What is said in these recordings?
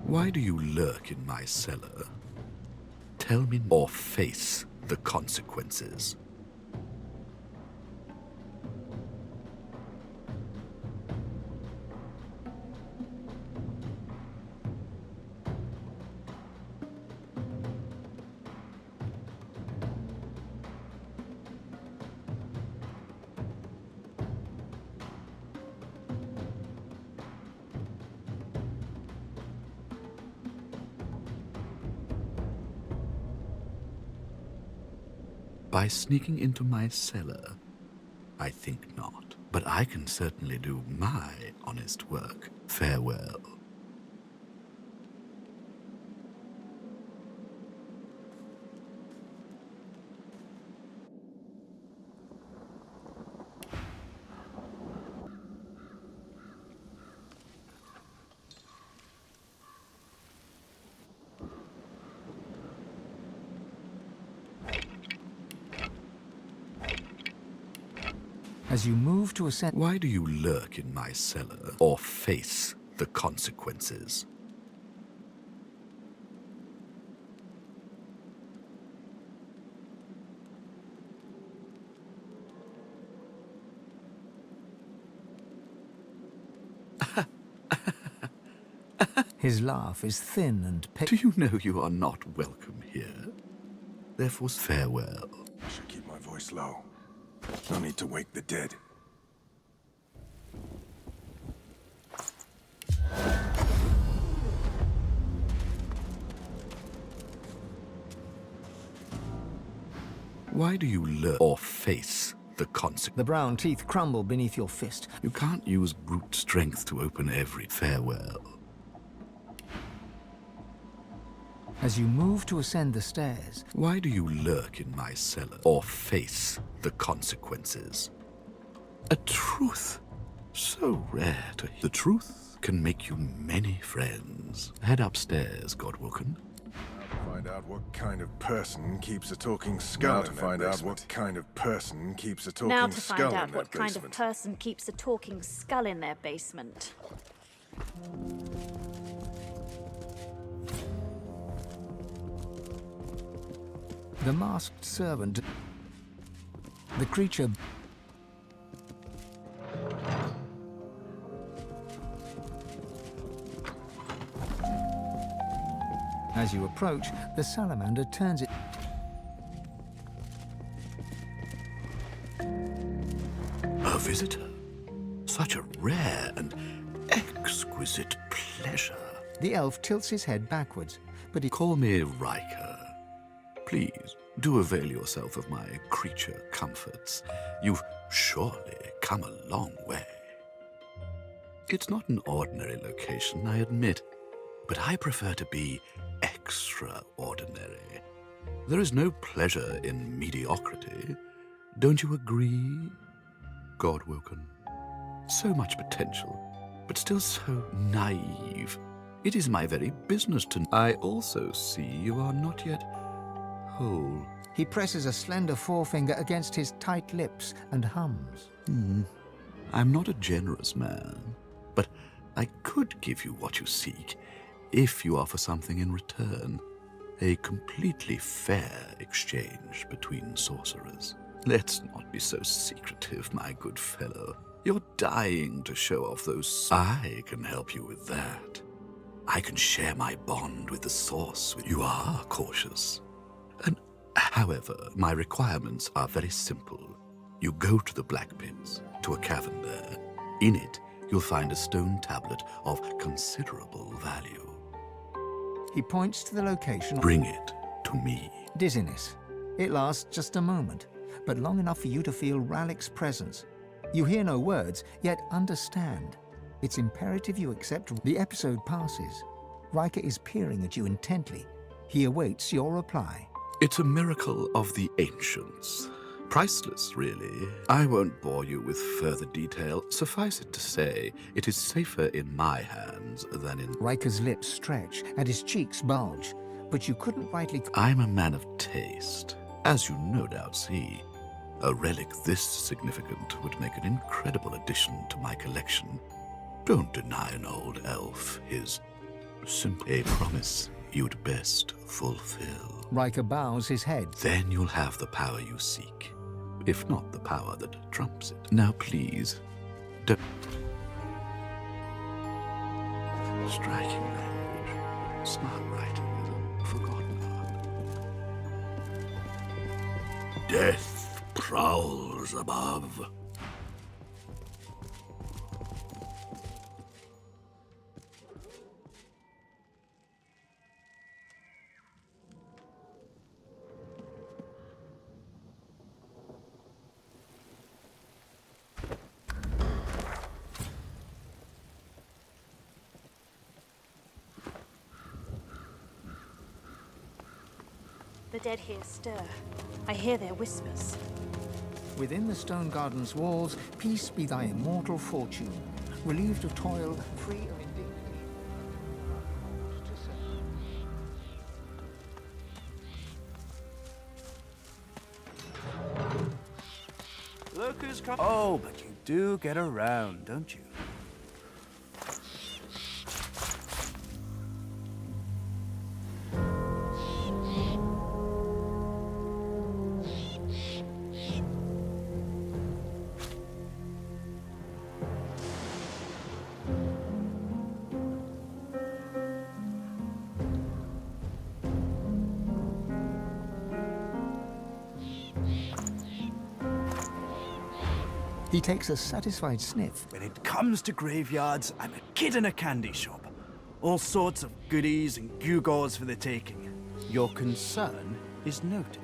Why do you lurk in my cellar? Tell me or face the consequences. By sneaking into my cellar? I think not. But I can certainly do my honest work. Farewell. As you move to ascend... Why do you lurk in my cellar or face the consequences? His laugh is thin and Do you know you are not welcome here? Therefore, farewell. I should keep my voice low. No need to wake the dead. Why do you lurk or face the consequences? The brown teeth crumble beneath your fist. You can't use brute strength to open every farewell. As you move to ascend the stairs... Why do you lurk in my cellar or face the consequences? A truth so rare to hear. The truth can make you many friends. Head upstairs, Godwoken. Find out what kind of person keeps a talking skull. Now to find out what kind of person keeps a talking skull in that basement. The masked servant... The creature... As you approach, the salamander turns it... A visitor? Such a rare and exquisite pleasure. The elf tilts his head backwards, but he... Call me Riker. Please, do avail yourself of my creature comforts. You've surely come a long way. It's not an ordinary location, I admit, but I prefer to be extraordinary. There is no pleasure in mediocrity. Don't you agree, Godwoken? So much potential, but still so naive. It is my very business to... I also see you are not yet whole. He presses a slender forefinger against his tight lips and hums. I'm not a generous man, but I could give you what you seek if you offer something in return. A completely fair exchange between sorcerers. Let's not be so secretive, my good fellow. You're dying to show off those... I can help you with that. I can share my bond with the source. You are cautious. However, my requirements are very simple. You go to the Black Pits, to a cavern there. In it, you'll find a stone tablet of considerable value. He points to the location. Bring it to me. Dizziness. It lasts just a moment, but long enough for you to feel Ralik's presence. You hear no words, yet understand. It's imperative you accept. The episode passes. Riker is peering at you intently. He awaits your reply. It's a miracle of the ancients. Priceless, really. I won't bore you with further detail. Suffice it to say, it is safer in my hands than in... Riker's lips stretch and his cheeks bulge, but you couldn't rightly... I'm a man of taste, as you no doubt see. A relic this significant would make an incredible addition to my collection. Don't deny an old elf his Simply a promise you'd best fulfill. Riker bows his head. Then you'll have the power you seek, if not the power that trumps it. Now please, don't... Striking language. Smart writing is a forgotten art. Death prowls above. The dead here stir. I hear their whispers. Within the stone garden's walls, peace be thy immortal fortune, relieved of toil, free of indignity. Look who's come. Oh, but you do get around, don't you? He takes a satisfied sniff. When it comes to graveyards, I'm a kid in a candy shop. All sorts of goodies and gewgaws for the taking. Your concern is noted.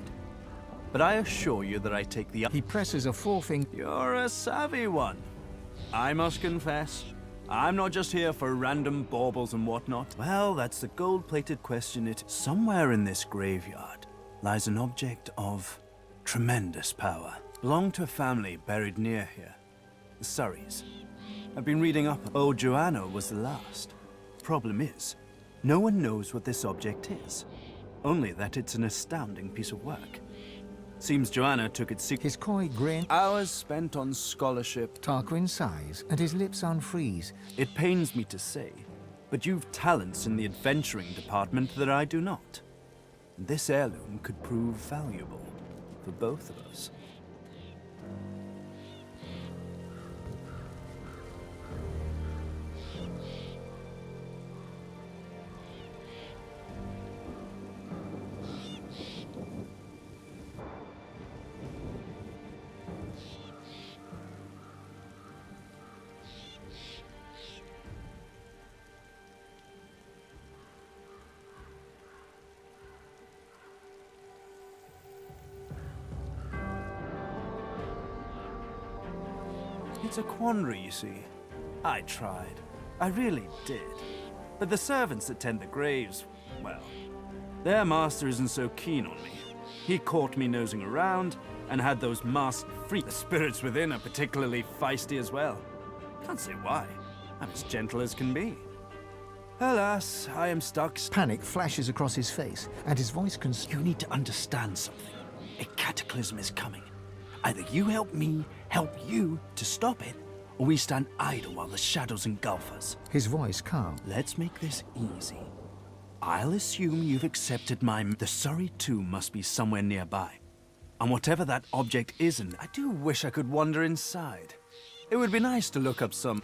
But I assure you that I take the... He presses a forefinger. You're a savvy one. I must confess, I'm not just here for random baubles and whatnot. Well, that's the gold-plated question. Somewhere in this graveyard lies an object of tremendous power. Belonged to a family buried near here, the Surreys. I've been reading up. Old Joanna was the last. Problem is, no one knows what this object is. Only that it's an astounding piece of work. Seems Joanna took it His coy grin. Hours spent on scholarship. Tarquin sighs, and his lips unfreeze. It pains me to say, but you've talents in the adventuring department that I do not. This heirloom could prove valuable for both of us. It's a quandary, you see. I tried. I really did. But the servants that tend the graves, well, their master isn't so keen on me. He caught me nosing around and had those masked freaks. The spirits within are particularly feisty as well. Can't say why. I'm as gentle as can be. Alas, I am stuck. Panic flashes across his face, and his voice You need to understand something. A cataclysm is coming. Either you help you to stop it, or we stand idle while the shadows engulf us. His voice calm. Let's make this easy. I'll assume you've accepted The Surrey tomb must be somewhere nearby. And whatever that object isn't, I do wish I could wander inside. It would be nice to look up some...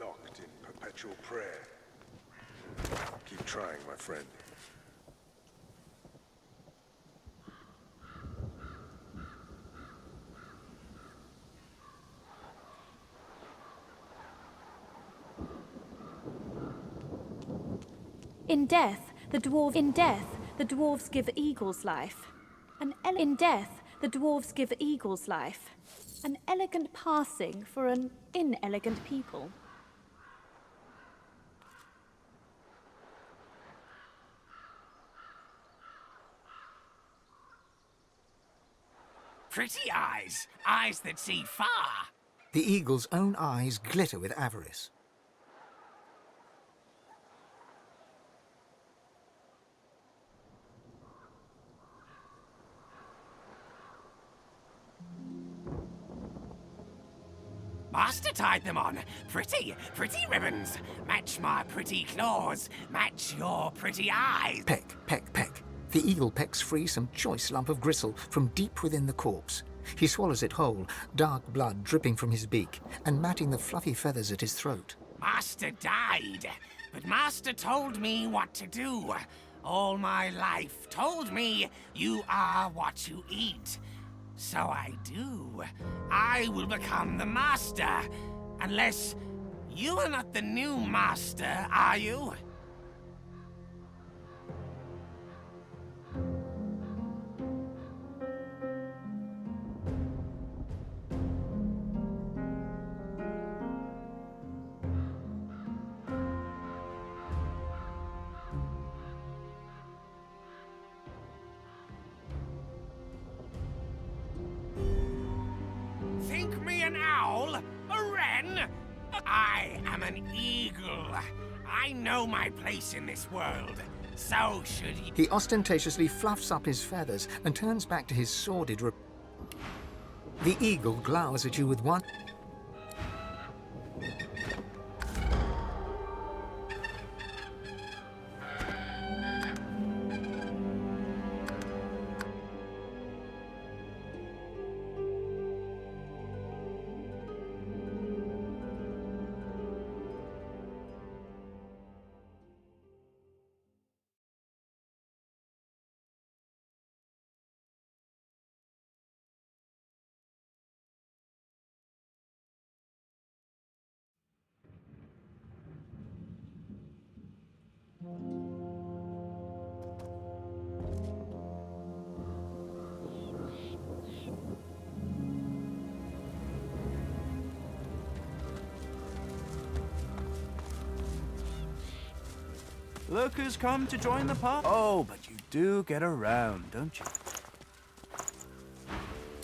Locked in perpetual prayer. Keep trying, my friend. In death, the dwarves give eagles life. In death, the dwarves give eagles life. An elegant passing for an inelegant people. Pretty eyes, eyes that see far. The eagle's own eyes glitter with avarice. Master tied them on. Pretty, pretty ribbons. Match my pretty claws. Match your pretty eyes. Peck, peck, peck. The eagle pecks free some choice lump of gristle from deep within the corpse. He swallows it whole, dark blood dripping from his beak, and matting the fluffy feathers at his throat. Master died, but Master told me what to do. All my life told me you are what you eat. So I do. I will become the Master. Unless you are not the new Master, are you? Think me an owl? A wren? I am an eagle. I know my place in this world. So should you. He ostentatiously fluffs up his feathers and turns back to his sordid The eagle glowers at you with one... Look who's come to join the party. Oh, but you do get around, don't you?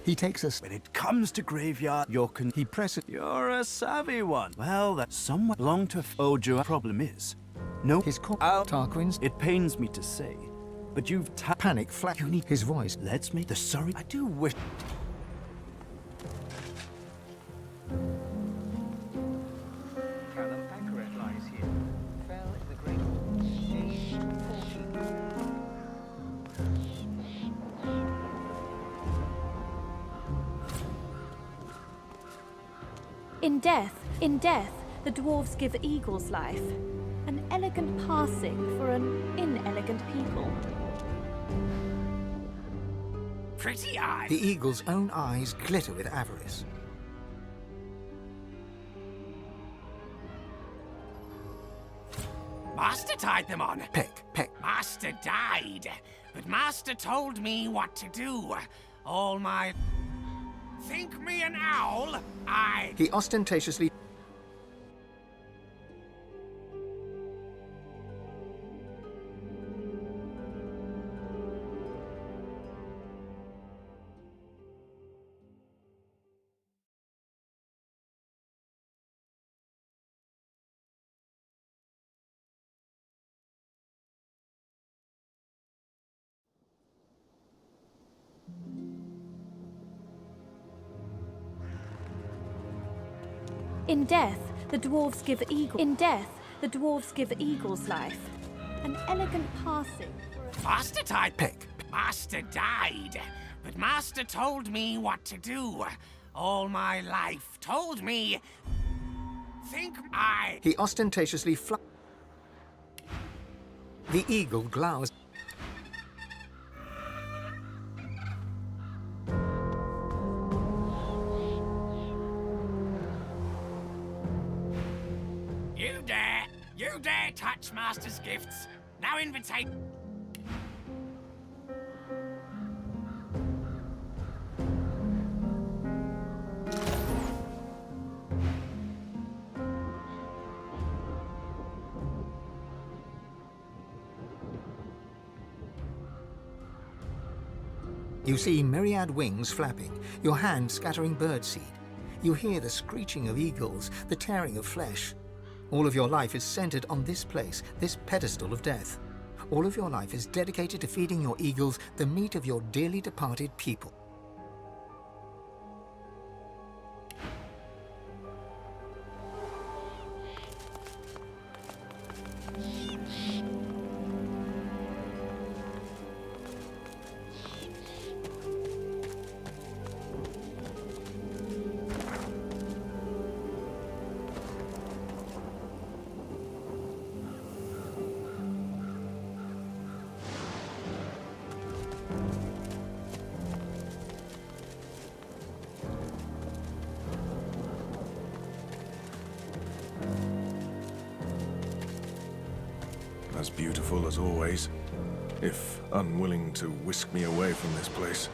He takes us... When it comes to graveyard, He presses... You're a savvy one. Well, that's somewhat long to owed you. Problem is, no. His Tarquin's... It pains me to say, but you've Panic flat... You need... His voice... Let's make the sorry. I do wish... In death, the dwarves give eagles life. An elegant passing for an inelegant people. Pretty eyes. The eagle's own eyes glitter with avarice. Master tied them on. Peck, peck. Master died, but Master told me what to do. All my... Think me an owl? He ostentatiously... In death, the dwarves give eagles life. An elegant passing for a... Master tied... Peck. Master died, but Master told me what to do. All my life told me... He ostentatiously The eagle glowers... You dare touch Master's gifts. Now invitate... You see myriad wings flapping, your hand scattering birdseed. You hear the screeching of eagles, the tearing of flesh. All of your life is centered on this place, this pedestal of death. All of your life is dedicated to feeding your eagles the meat of your dearly departed people. As beautiful as always, if unwilling to whisk me away from this place.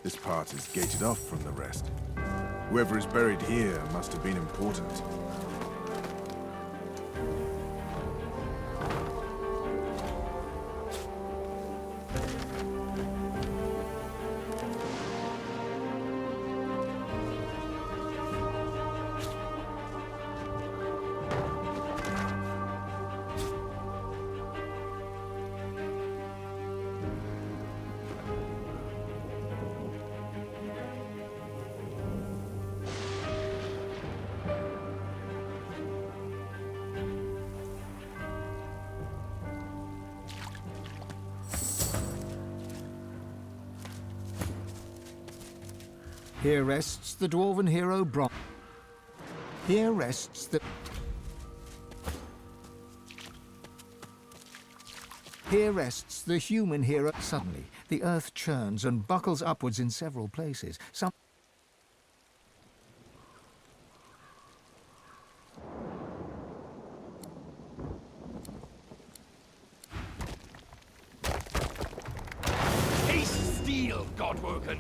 This part is gated off from the rest. Whoever is buried here must have been important. Here rests the dwarven hero Bron. Here rests the... Here rests the human hero. Suddenly, the earth churns and buckles upwards in several places. Some... Case steel, Godwoken!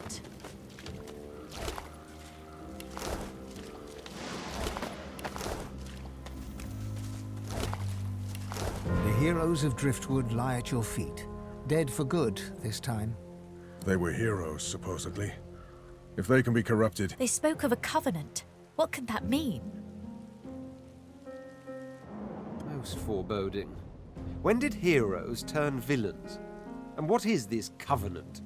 covenant. The heroes of Driftwood lie at your feet, dead for good this time. They were heroes, supposedly. If they can be corrupted... They spoke of a covenant. What could that mean? Most foreboding. When did heroes turn villains? And what is this covenant?